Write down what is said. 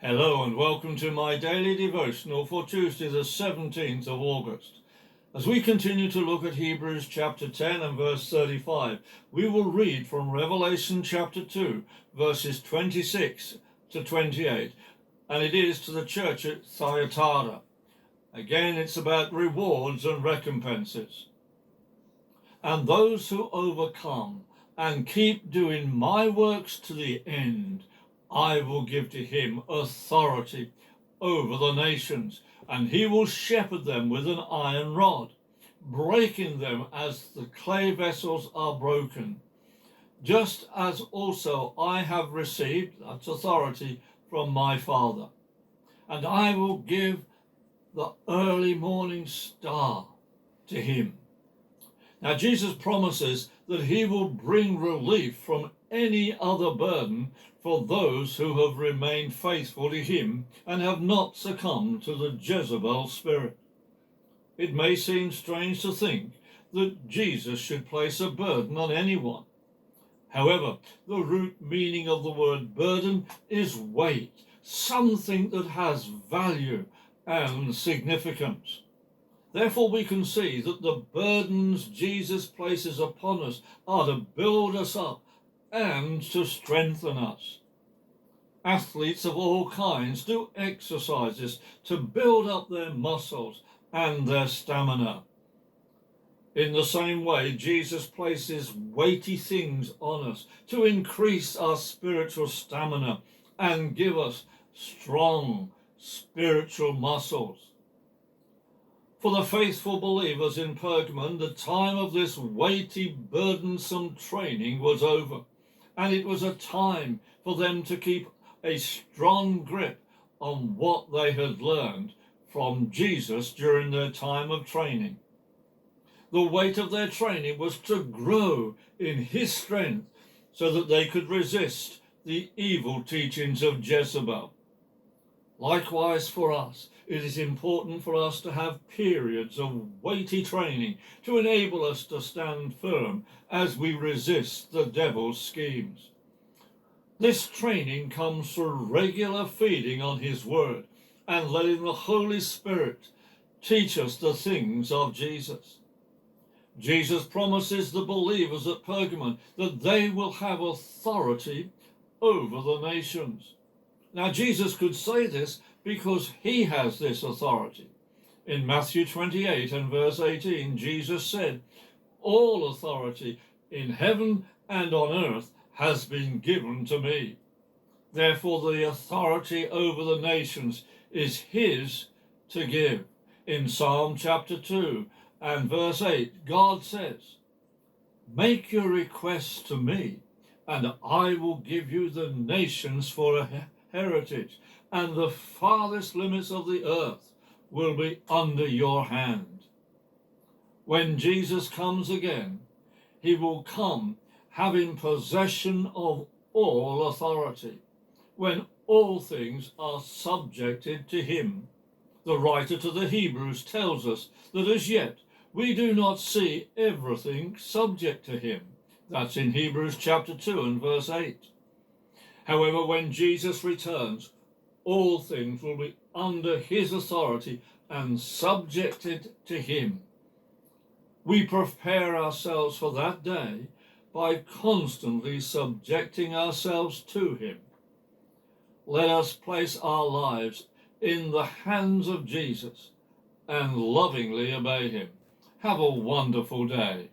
Hello and welcome to my daily devotional for Tuesday the 17th of August. As we continue to look at Hebrews chapter 10 and verse 35, we will read from Revelation chapter 2 verses 26 to 28, and it is to the church at Thyatira. Again, it's about rewards and recompenses. And those who overcome and keep doing my works to the end, I will give to him authority over the nations, and he will shepherd them with an iron rod, breaking them as the clay vessels are broken. Just as also I have received, that's authority, from my Father. And I will give the early morning star to him. Now, Jesus promises that he will bring relief from any other burden for those who have remained faithful to him and have not succumbed to the Jezebel spirit. It may seem strange to think that Jesus should place a burden on anyone. However, the root meaning of the word burden is weight, something that has value and significance. Therefore, we can see that the burdens Jesus places upon us are to build us up and to strengthen us. Athletes of all kinds do exercises to build up their muscles and their stamina. In the same way, Jesus places weighty things on us to increase our spiritual stamina and give us strong spiritual muscles. For the faithful believers in Pergamon, the time of this weighty, burdensome training was over, and it was a time for them to keep a strong grip on what they had learned from Jesus during their time of training. The weight of their training was to grow in his strength so that they could resist the evil teachings of Jezebel. Likewise for us, it is important for us to have periods of weighty training to enable us to stand firm as we resist the devil's schemes. This training comes through regular feeding on his word and letting the Holy Spirit teach us the things of Jesus. Jesus promises the believers at Pergamon that they will have authority over the nations. Now, Jesus could say this because he has this authority. In Matthew 28 and verse 18, Jesus said, "All authority in heaven and on earth has been given to me." Therefore, the authority over the nations is his to give. In Psalm chapter 2 and verse 8, God says, "Make your requests to me, and I will give you the nations for a heritage, and the farthest limits of the earth will be under your hand." When Jesus comes again, he will come having possession of all authority, when all things are subjected to him. The writer to the Hebrews tells us that as yet we do not see everything subject to him. That's in Hebrews chapter 2 and verse 8. However, when Jesus returns, all things will be under his authority and subjected to him. We prepare ourselves for that day by constantly subjecting ourselves to him. Let us place our lives in the hands of Jesus and lovingly obey him. Have a wonderful day.